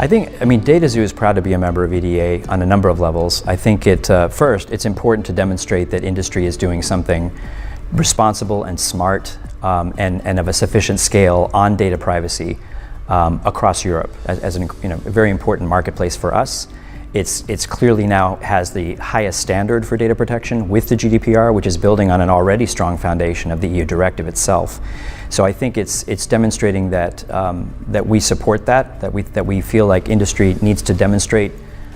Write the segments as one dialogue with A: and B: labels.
A: I mean, dataxu is proud to be a member of EDA on a number of levels. I think first, it's important to demonstrate that industry is doing something responsible and smart and of a sufficient scale on data privacy across Europe as a very important marketplace for us. It's clearly now has the highest standard for data protection with the GDPR, which is building on an already strong foundation of the EU directive itself. So I think it's demonstrating that that we support that we feel like industry needs to demonstrate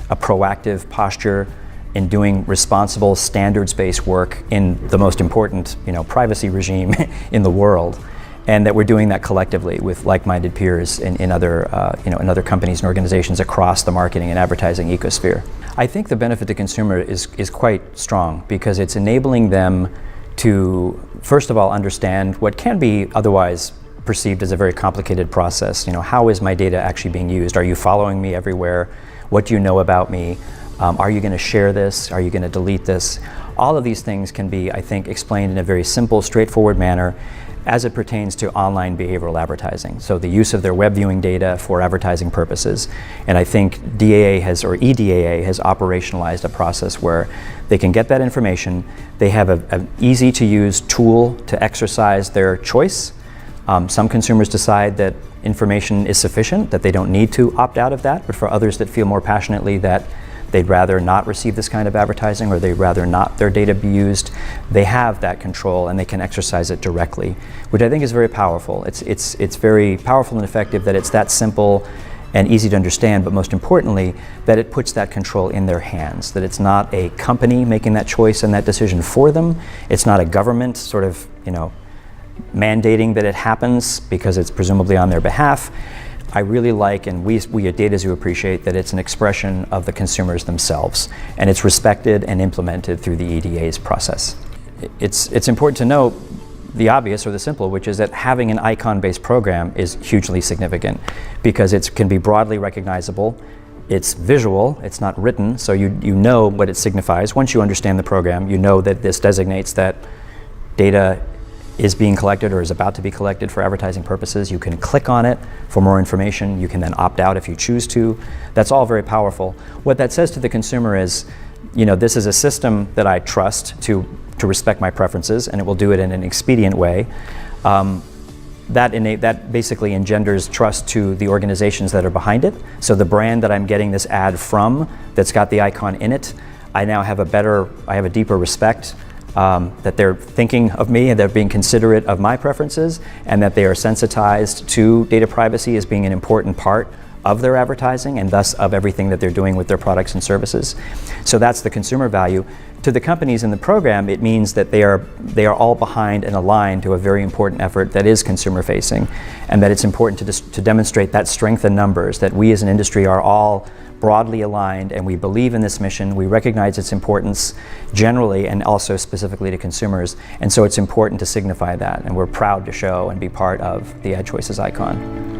A: a proactive posture in doing responsible standards-based work in the most important privacy regime in the world, and that we're doing that collectively with like-minded peers in other in other companies and organizations across the marketing and advertising ecosphere. I think the benefit to consumer is quite strong because it's enabling them to, first of all, understand what can be otherwise perceived as a very complicated process. How is my data actually being used? Are you following me everywhere? What do you know about me? Are you going to share this? Are you going to delete this? All of these things can be, I think, explained in a very simple, straightforward manner as it pertains to online behavioral advertising. So the use of their web viewing data for advertising purposes. And I think EDAA has operationalized a process where they can get that information. They have an easy to use tool to exercise their choice. Some consumers decide that information is sufficient, that they don't need to opt out of that, but for others that feel more passionately that they'd rather not receive this kind of advertising or they'd rather not their data be used, they have that control and they can exercise it directly, which I think is very powerful. It's very powerful and effective that it's that simple and easy to understand, but most importantly, that it puts that control in their hands, that it's not a company making that choice and that decision for them. It's not a government sort of, mandating that it happens because it's presumably on their behalf. I really like, and we at dataxu appreciate, that it's an expression of the consumers themselves, and it's respected and implemented through the EDA's process. It's important to note the obvious or the simple, which is that having an icon-based program is hugely significant because it can be broadly recognizable. It's visual, it's not written, so you know what it signifies. Once you understand the program, you know that this designates that data is being collected or is about to be collected for advertising purposes. You can click on it for more information. You can then opt out if you choose to. That's all very powerful. What that says to the consumer is, this is a system that I trust to respect my preferences, and it will do it in an expedient way. That basically engenders trust to the organizations that are behind it. So the brand that I'm getting this ad from, that's got the icon in it, I now have a deeper respect that they're thinking of me and they're being considerate of my preferences, and that they are sensitized to data privacy as being an important part of their advertising and thus of everything that they're doing with their products and services. So that's the consumer value. To the companies in the program, it means that they are all behind and aligned to a very important effort that is consumer facing, and that it's important to demonstrate that strength in numbers, that we as an industry are all broadly aligned and we believe in this mission. We recognize its importance generally and also specifically to consumers, and so it's important to signify that, and we're proud to show and be part of the Ad Choices icon.